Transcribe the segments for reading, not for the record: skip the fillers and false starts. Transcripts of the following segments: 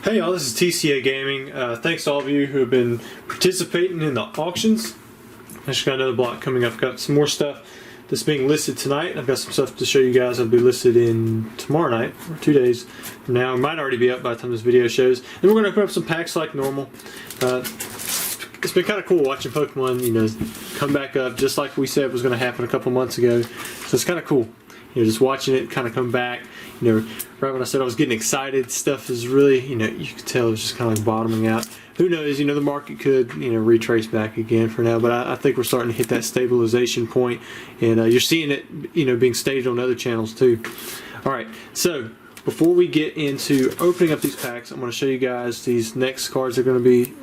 Hey y'all, this is TCA Gaming. Thanks to all of you who have been participating in the auctions. I just got another block coming up. I've got some more stuff that's being listed tonight. I've got some stuff to show you guys that'll be listed in tomorrow night, or 2 days from now. It might already be up by the time this video shows. And we're going to open up some packs like normal. It's been kind of cool watching Pokemon, come back up just like we said was going to happen a couple months ago. So it's kind of cool. Just watching it kind of come back. Right when I said I was getting excited, stuff is really, you could tell it was just kind of like bottoming out. Who knows, the market could, retrace back again for now, but I think we're starting to hit that stabilization point, and you're seeing it, being staged on other channels too. Alright, so before we get into opening up these packs, I'm going to show you guys these next cards are going to be,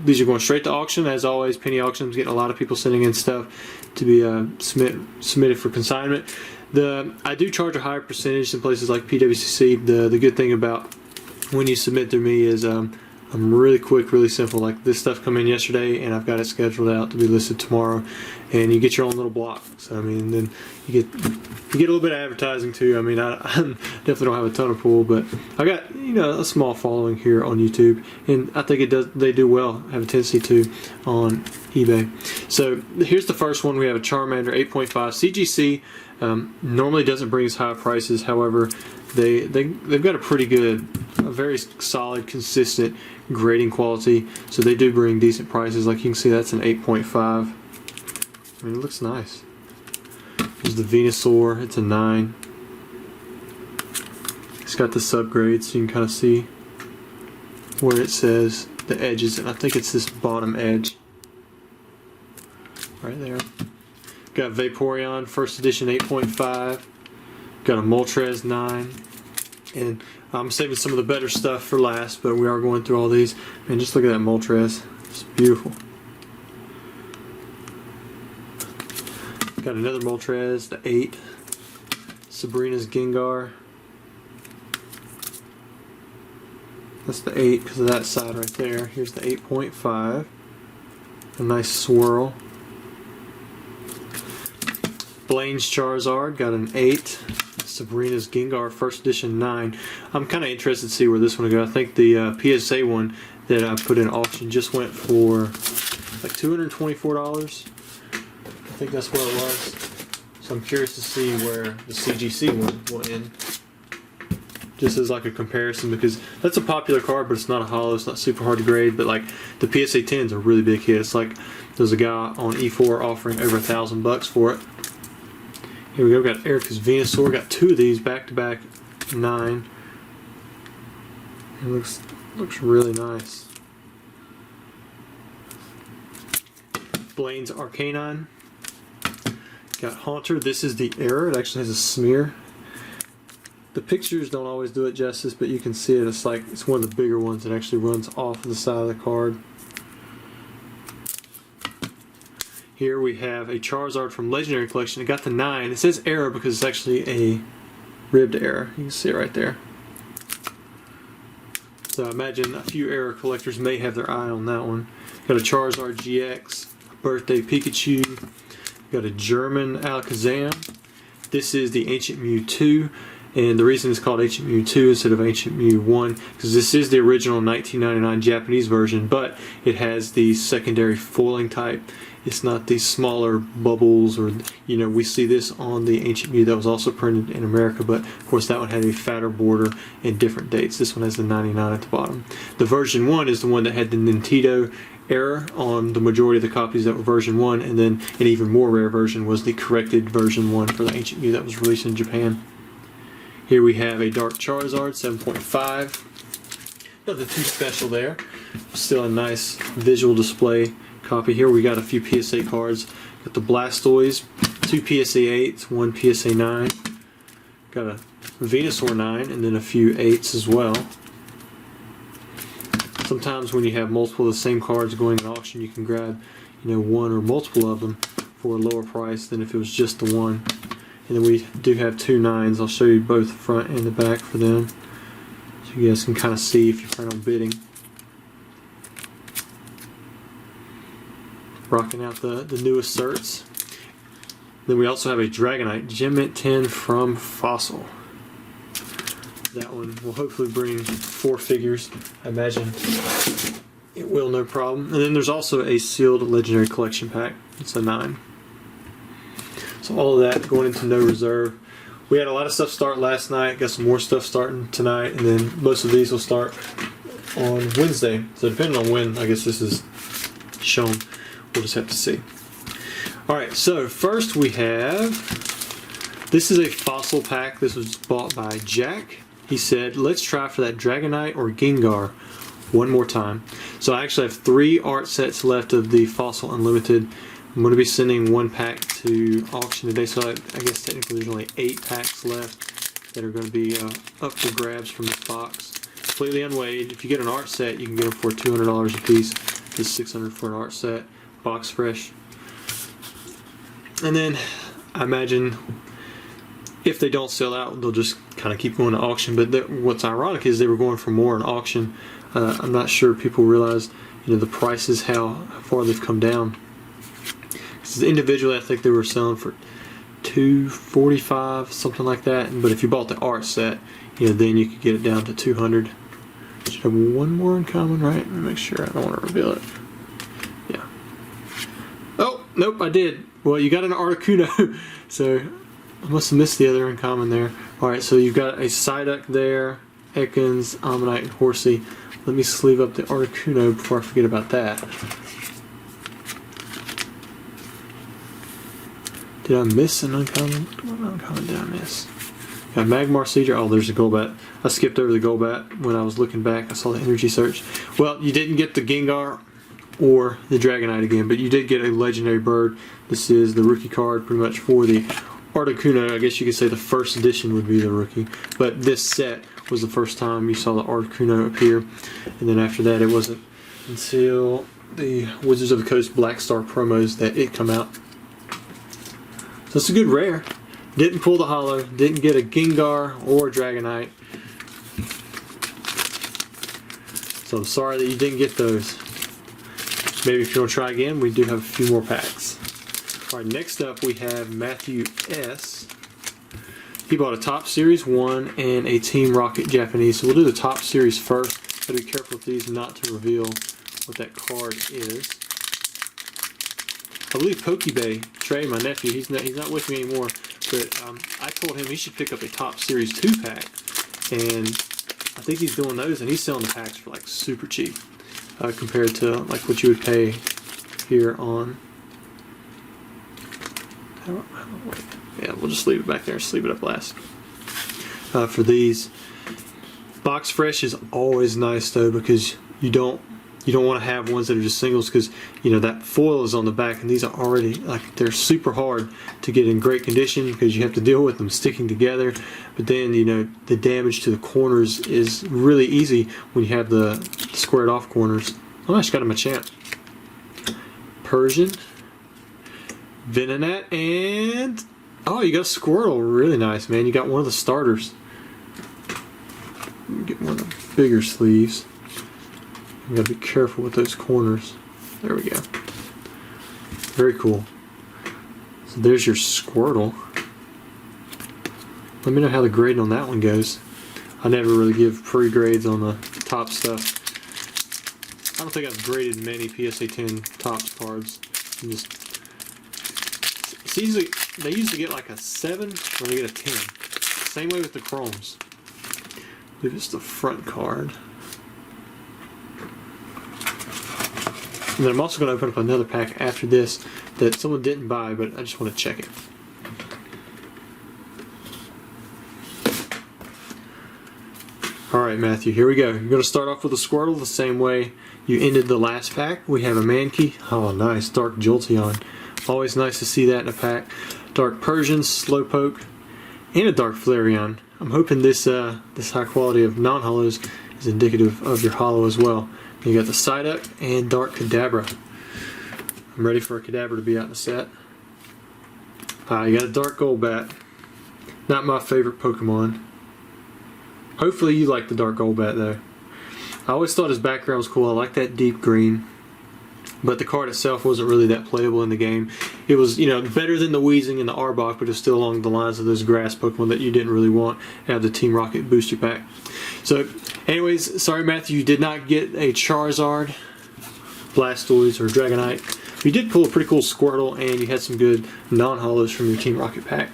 these are going straight to auction. As always, penny auctions, getting a lot of people sending in stuff to be submitted for consignment. I do charge a higher percentage than places like PWCC. The good thing about when you submit through me is I'm really quick, really simple. Like this stuff come in yesterday and I've got it scheduled out to be listed tomorrow, and you get your own little block. So then you get a little bit of advertising too. I definitely don't have a ton of pull, but I got a small following here on YouTube, and I think they do well, have a tendency to on eBay. So here's the first one. We have a Charmander 8.5 CGC. Normally doesn't bring as high prices, however they've got a very solid, consistent grading quality, so they do bring decent prices. Like you can see, that's an 8.5. It looks nice. There's the Venusaur, it's a 9. It's got the subgrade, so you can kind of see where it says the edges, and I think it's this bottom edge right there. Got Vaporeon, first edition 8.5. Got a Moltres 9. And I'm saving some of the better stuff for last, but we are going through all these. And just look at that Moltres. It's beautiful. Got another Moltres, the 8. Sabrina's Gengar. That's the 8 because of that side right there. Here's the 8.5. A nice swirl. Blaine's Charizard, got an 8. Sabrina's Gengar, first edition 9. I'm kind of interested to see where this one will go. I think the PSA one that I put in auction just went for like $224. I think that's what it was. So I'm curious to see where the CGC one went in. Just as like a comparison, because that's a popular card, but it's not a holo, it's not super hard to grade, but like the PSA 10's a really big hit. It's like there's a guy on E4 offering over $1,000 for it. Here we go, got Erica's Venusaur, got 2 of these back to back 9. It looks really nice. Blaine's Arcanine. Got Haunter, this is the error, it actually has a smear. The pictures don't always do it justice, but you can see it, it's one of the bigger ones that actually runs off of the side of the card. Here we have a Charizard from Legendary Collection. It got the 9. It says error because it's actually a ribbed error. You can see it right there. So I imagine a few error collectors may have their eye on that one. Got a Charizard GX, a Birthday Pikachu. Got a German Alakazam. This is the Ancient Mew 2. And the reason it's called Ancient Mew 2 instead of Ancient Mew 1 because this is the original 1999 Japanese version, but it has the secondary foiling type. It's not these smaller bubbles, or we see this on the Ancient Mew that was also printed in America, but of course that one had a fatter border and different dates. This one has the 99 at the bottom. The version 1 is the one that had the Nintendo error on the majority of the copies that were version 1, and then an even more rare version was the corrected version 1 for the Ancient Mew that was released in Japan. Here we have a Dark Charizard, 7.5. Nothing too special there. Still a nice visual display copy. Here we got a few PSA cards. Got the Blastoise, 2 PSA 8s, 1 PSA 9. Got a Venusaur 9, and then a few 8s as well. Sometimes when you have multiple of the same cards going in auction, you can grab, one or multiple of them for a lower price than if it was just the one. And then we do have 2 9s. I'll show you both the front and the back for them, so you guys can kind of see if you plan on bidding. Rocking out the newest certs. Then we also have a Dragonite Gem Mint 10 from Fossil. That one will hopefully bring 4 figures. I imagine it will, no problem. And then there's also a sealed Legendary Collection pack. It's a 9. So all of that going into no reserve. We had a lot of stuff start last night. Got some more stuff starting tonight. And then most of these will start on Wednesday. So depending on when, I guess this is shown, we'll just have to see. Alright, so first we have, this is a fossil pack. This was bought by Jack. He said, let's try for that Dragonite or Gengar one more time. So I actually have 3 art sets left of the Fossil Unlimited. I'm going to be sending 1 pack to auction today, so I guess technically there's only 8 packs left that are going to be up for grabs from this box. Completely unweighed. If you get an art set, you can get them for $200 a piece. It's $600 for an art set, box fresh. And then I imagine if they don't sell out, they'll just kind of keep going to auction. But what's ironic is they were going for more in auction. I'm not sure people realize, the prices, how far they've come down. Because individually, I think they were selling for $245, something like that. But if you bought the art set, then you could get it down to $200. Should have one more in common, right? Let me make sure. I don't want to reveal it. Yeah. Oh, nope, I did. Well, you got an Articuno, so I must have missed the other uncommon there. Alright, so you've got a Psyduck there, Ekans, Ammonite, and Horsey. Let me sleeve up the Articuno before I forget about that. Did I miss an uncommon? What uncommon did I miss? Got Magmar Seedra. Oh, there's a Golbat. I skipped over the Golbat when I was looking back. I saw the energy search. Well, you didn't get the Gengar or the Dragonite again, but you did get a legendary bird. This is the rookie card pretty much for the Articuno. I guess you could say the first edition would be the rookie, but this set was the first time you saw the Articuno appear, and then after that it wasn't until the Wizards of the Coast Black Star promos that it come out. So it's a good rare. Didn't pull the holo, didn't get a Gengar or a Dragonite. So I'm sorry that you didn't get those. Maybe if you want to try again, we do have a few more packs. Alright, next up we have Matthew S. He bought a Top Series 1 and a Team Rocket Japanese. So we'll do the Top Series first. Gotta be careful with these not to reveal what that card is. I believe Pokebay, Trey, my nephew, he's not with me anymore, but I told him he should pick up a Top Series 2 pack, and I think he's doing those, and he's selling the packs for like super cheap compared to like what you would pay here on. Yeah, we'll just leave it back there and sleeve it up last. For these, box fresh is always nice though, because you don't want to have ones that are just singles, because that foil is on the back, and these are already they're super hard to get in great condition because you have to deal with them sticking together. But then the damage to the corners is really easy when you have the squared off corners. Oh, I just got a Machamp, Persian, Venonat, and oh, you got a Squirtle. Really nice, man. You got one of the starters. Get one of the bigger sleeves. You gotta be careful with those corners. There we go. Very cool. So there's your Squirtle. Let me know how the grading on that one goes. I never really give pre-grades on the top stuff. I don't think I've graded many PSA 10 Topps cards. They usually get like a 7 or they get a 10. Same way with the Chromes. I believe it's the front card. And then I'm also going to open up another pack after this that someone didn't buy, but I just want to check it. Alright, Matthew, here we go. You're going to start off with a Squirtle the same way you ended the last pack. We have a Mankey. Oh, nice. Dark Jolteon. Always nice to see that in a pack. Dark Persian, Slowpoke, and a Dark Flareon. I'm hoping this high quality of non-holos is indicative of your holo as well. You got the Psyduck and Dark Kadabra. I'm ready for a Kadabra to be out in the set. You got a Dark Golbat. Not my favorite Pokemon. Hopefully you like the Dark Golbat though. I always thought his background was cool. I like that deep green. But the card itself wasn't really that playable in the game. it was, you know, better than the Weezing and the Arbok, but it's still along the lines of those grass Pokemon that you didn't really want out of the Team Rocket booster pack. So, anyways, sorry Matthew, you did not get a Charizard, Blastoise, or Dragonite. You did pull a pretty cool Squirtle, and you had some good non-holos from your Team Rocket pack.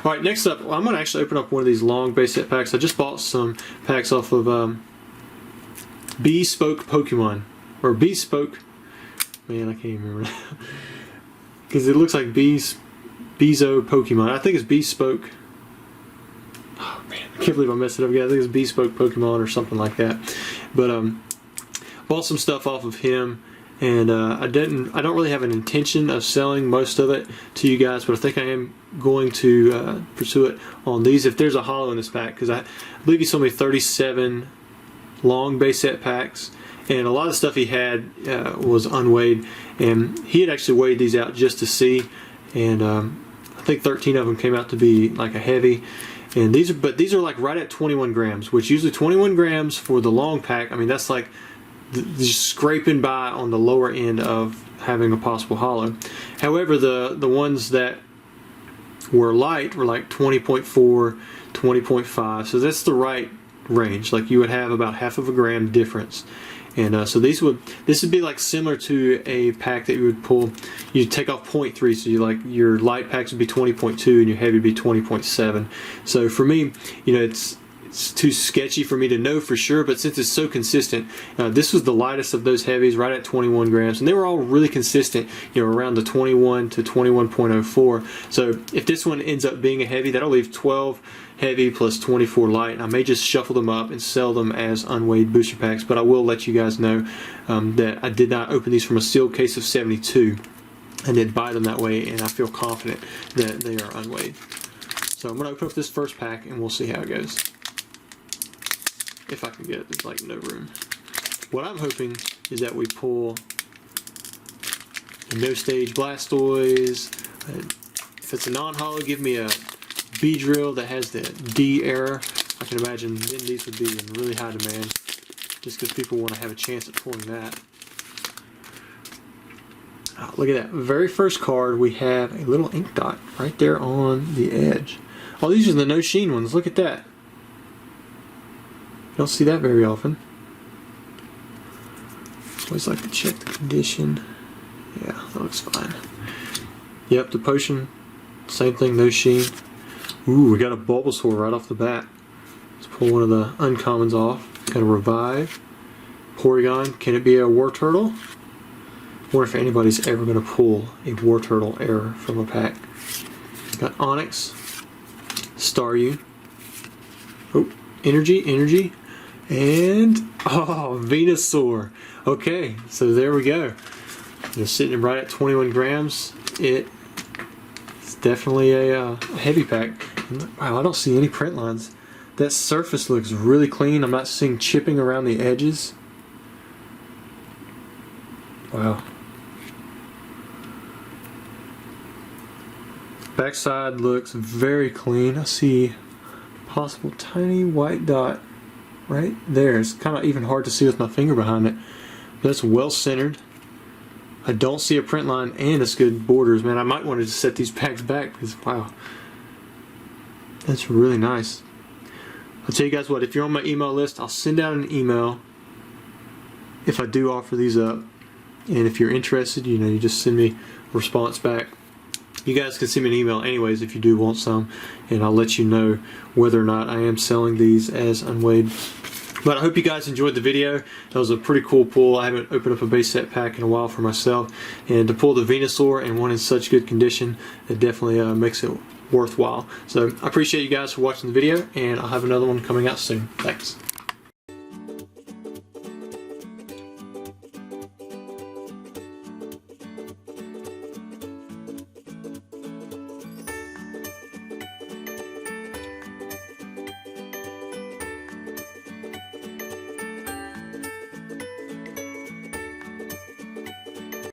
Alright, next up, I'm going to actually open up one of these long base set packs. I just bought some packs off of Bespoke Pokemon. Or Bespoke. Man, I can't even remember that. Because it looks like Bezo Pokemon. I think it's Bespoke. Oh man, I can't believe I messed it up again. I think it's Bespoke Pokemon or something like that. But bought some stuff off of him. And I don't really have an intention of selling most of it to you guys, but I think I am going to pursue it on these if there's a holo in this pack, because I believe he sold me 37 long base set packs, and a lot of the stuff he had was unweighed, and he had actually weighed these out just to see, and I think 13 of them came out to be like a heavy. And these are like right at 21 grams, which usually 21 grams for the long pack, I mean that's like just scraping by on the lower end of having a possible holo. However, the ones that were light were like 20.4, 20.5, so that's the right range. Like you would have about half of a gram difference. And so this would be like similar to a pack that you would pull. You take off 0.3, so your light packs would be 20.2 and your heavy would be 20.7. So for me, you know, it's too sketchy for me to know for sure, but since it's so consistent, this was the lightest of those heavies, right at 21 grams, and they were all really consistent, you know, around the 21 to 21.04. So if this one ends up being a heavy, that'll leave 12 heavy plus 24 light, and I may just shuffle them up and sell them as unweighed booster packs, but I will let you guys know that I did not open these from a sealed case of 72. I did buy them that way, and I feel confident that they are unweighed. So I'm going to open up this first pack, and we'll see how it goes. If I can get it, there's like no room. What I'm hoping is that we pull a no stage Blastoise. If it's a non-holo, give me a Beedrill that has the D error. I can imagine then these would be in really high demand, just because people want to have a chance at pulling that. Oh, look at that. Very first card, we have a little ink dot right there on the edge. Oh, these are the no sheen ones. Look at that. You don't see that very often. Always like to check the condition. Yeah, that looks fine. Yep, the potion, same thing, no sheen. Ooh, we got a Bulbasaur right off the bat. Let's pull one of the uncommons off. Got a Revive. Porygon, can it be a War Turtle? I wonder if anybody's ever going to pull a War Turtle error from a pack. Got Onyx. Staryu. Oh, Energy. And, oh, Venusaur. Okay, so there we go. Just sitting right at 21 grams. It's definitely a heavy pack. Wow, I don't see any print lines. That surface looks really clean. I'm not seeing chipping around the edges. Wow. Backside looks very clean. I see possible tiny white dot right there. It's kind of even hard to see with my finger behind it. But it's well centered. I don't see a print line, and it's good borders, man. I might want to just set these packs back because, wow, that's really nice. I'll tell you guys what, if you're on my email list, I'll send out an email if I do offer these up. And if you're interested, you know, you just send me a response back. You guys can send me an email anyways if you do want some, and I'll let you know whether or not I am selling these as unweighed. But I hope you guys enjoyed the video. That was a pretty cool pull. I haven't opened up a base set pack in a while for myself, and to pull the Venusaur and one in such good condition, it definitely makes it worthwhile. So I appreciate you guys for watching the video, and I'll have another one coming out soon. Thanks.